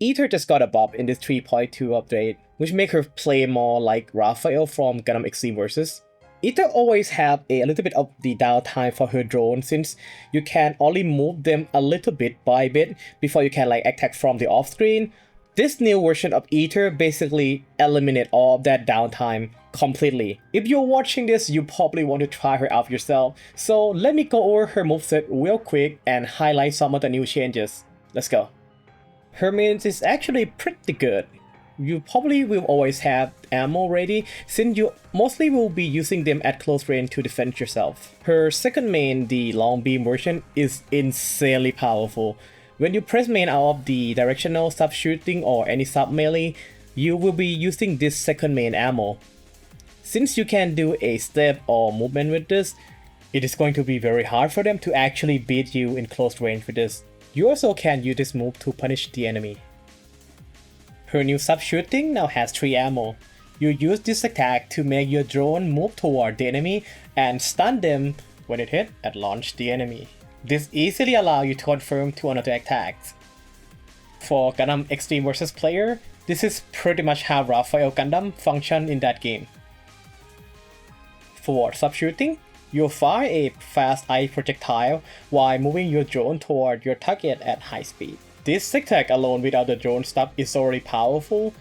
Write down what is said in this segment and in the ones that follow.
Ether just got a buff in this 3.2 update, which make her play more like Raphael from Gundam Extreme Versus. Ether always have a little bit of the downtime for her drone since you can only move them a little bit by bit before you can like attack from the off screen. This new version of Ether basically eliminate all of that downtime completely. If you're watching this, you probably want to try her out yourself. So let me go over her moveset real quick and highlight some of the new changes. Let's go. Her mains is actually pretty good. You probably will always have ammo ready since you mostly will be using them at close range to defend yourself. Her second main, the long beam version, is insanely powerful. When you press main out of the directional sub shooting or any sub melee, you will be using this second main ammo. Since you can do a step or movement with this, it is going to be very hard for them to actually beat you in close range with this. You also can use this move to punish the enemy. Her new sub shooting now has 3 ammo. You use this attack to make your drone move toward the enemy and stun them when it hit and launch the enemy. This easily allows you to confirm to another attacks. For Gundam Extreme Versus player, this is pretty much how Raphael Gundam function in that game. For sub shooting, you'll fire a fast ice projectile while moving your drone toward your target at high speed. This attack alone without the drone stop is already powerful.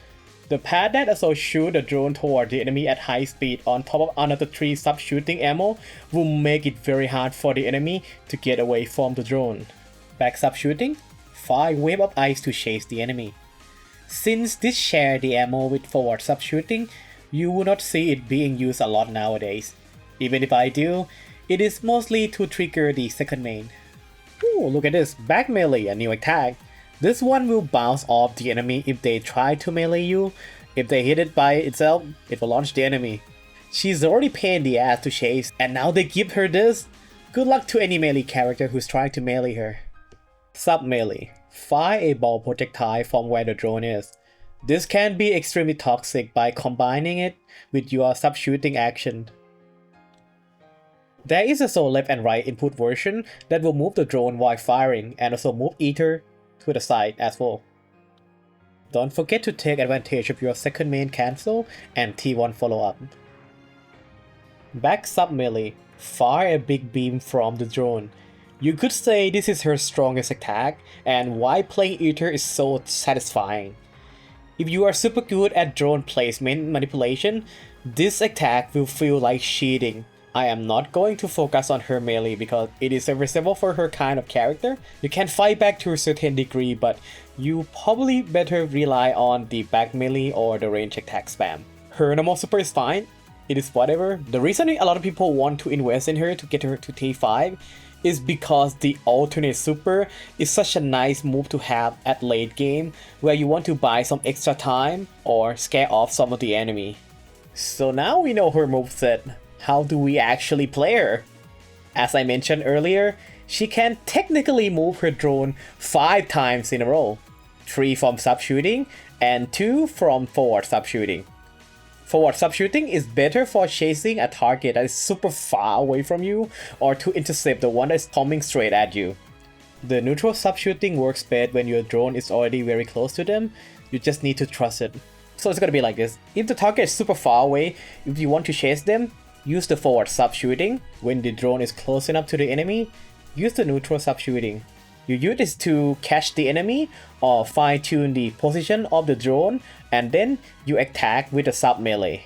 The pad that also shoot the drone toward the enemy at high speed on top of another 3 sub shooting ammo will make it very hard for the enemy to get away from the drone. Back sub shooting, fire wave of ice to chase the enemy. Since this share the ammo with forward sub shooting, you will not see it being used a lot nowadays. Even if I do, it is mostly to trigger the second main. Ooh, look at this, back melee, a new attack. This one will bounce off the enemy if they try to melee you. If they hit it by itself, it will launch the enemy. She's already pain in the ass to chase, and now they give her this? Good luck to any melee character who's trying to melee her. Sub melee, fire a ball projectile from where the drone is. This can be extremely toxic by combining it with your sub shooting action. There is also left and right input version that will move the drone while firing and also move Ether to the side as well. Don't forget to take advantage of your second main cancel and T1 follow up. Back sub melee, fire a big beam from the drone. You could say this is her strongest attack and why playing Ether is so satisfying. If you are super good at drone placement manipulation, this attack will feel like cheating. I am not going to focus on her melee because it is serviceable for her kind of character. You can fight back to a certain degree, but you probably better rely on the back melee or the range attack spam. Her normal super is fine, it is whatever. The reason a lot of people want to invest in her to get her to T5 is because the alternate super is such a nice move to have at late game where you want to buy some extra time or scare off some of the enemy. So now we know her moveset. How do we actually play her? As I mentioned earlier, she can technically move her drone 5 times in a row. 3 from sub shooting and 2 from forward sub shooting. Forward sub shooting is better for chasing a target that is super far away from you or to intercept the one that is coming straight at you. The neutral sub shooting works best when your drone is already very close to them. You just need to trust it. So it's gonna be like this. If the target is super far away, if you want to chase them, use the forward sub shooting. When the drone is close enough to the enemy, use the neutral sub shooting. You use this to catch the enemy or fine tune the position of the drone, and then you attack with the sub melee.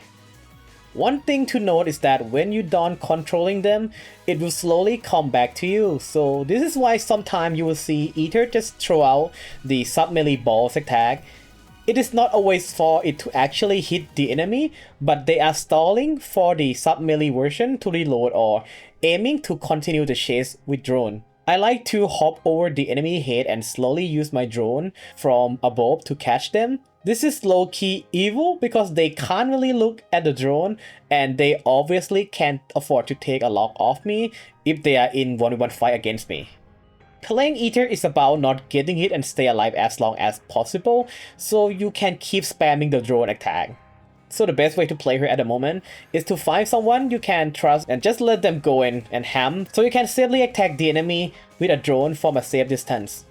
One thing to note is that when you're done controlling them, it will slowly come back to you. So this is why sometimes you will see Ether just throw out the sub melee balls attack. It is not always for it to actually hit the enemy, but they are stalling for the sub melee version to reload or aiming to continue the chase with drone. I like to hop over the enemy head and slowly use my drone from above to catch them. This is low-key evil because they can't really look at the drone and they obviously can't afford to take a lock off me if they are in 1v1 fight against me. Playing Ether is about not getting hit and stay alive as long as possible, so you can keep spamming the drone attack. So the best way to play her at the moment is to find someone you can trust and just let them go in and ham so you can safely attack the enemy with a drone from a safe distance.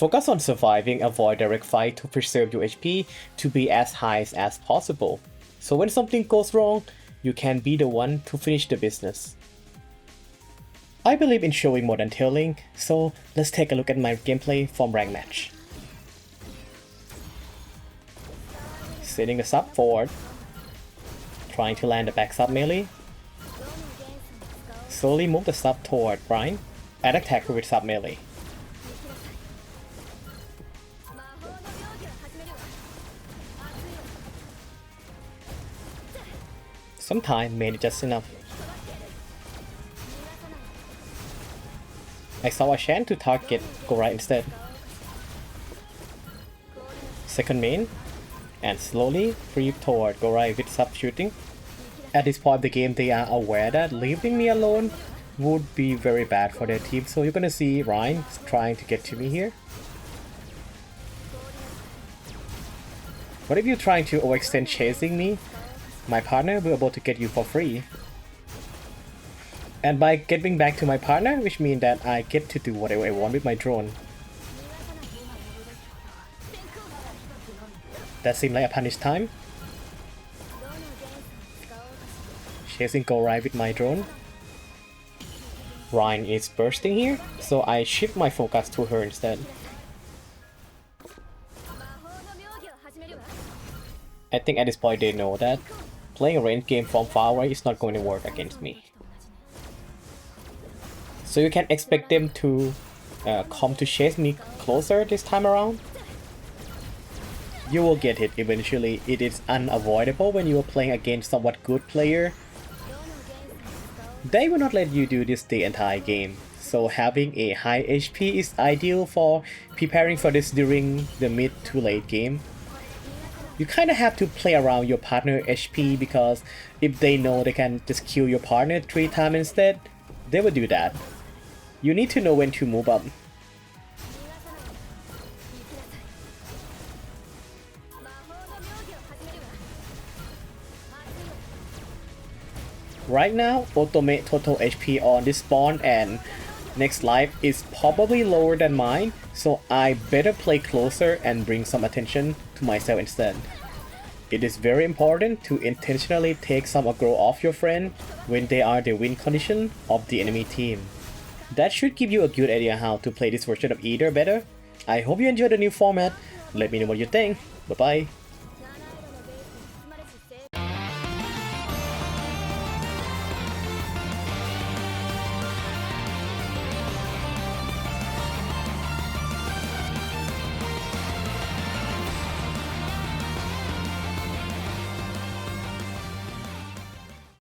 Focus on surviving, avoid direct fight to preserve your HP to be as high as possible. So when something goes wrong, you can be the one to finish the business. I believe in showing more than telling, so let's take a look at my gameplay from rank match. Sending the sub forward, trying to land the back sub melee. Slowly move the sub toward Brian, and attack with sub melee. Sometimes main is just enough. I saw a chance to target go right instead. Second main, and slowly creep toward go right with sub shooting. At this point of the game, they are aware that leaving me alone would be very bad for their team, so you're gonna see Ryan trying to get to me here. What if you're trying to overextend chasing me? My partner will be able to get you for free. And by getting back to my partner, which means that I get to do whatever I want with my drone. That seemed like a punish time. Chasing go right with my drone. Ryan is bursting here, so I shift my focus to her instead. I think at this point they know that playing a range game from far away is not going to work against me. So you can expect them to come to chase me closer this time around. You will get hit eventually. It is unavoidable when you are playing against somewhat good player. They will not let you do this the entire game. So having a high HP is ideal for preparing for this during the mid to late game. You kinda have to play around your partner HP, because if they know they can just kill your partner 3 times instead, they will do that. You need to know when to move up. Right now, automate total HP on this spawn and next life is probably lower than mine, so I better play closer and bring some attention to myself instead. It is very important to intentionally take some aggro off your friend when they are the win condition of the enemy team. That should give you a good idea how to play this version of Either better. I hope you enjoyed the new format. Let me know what you think. Bye bye.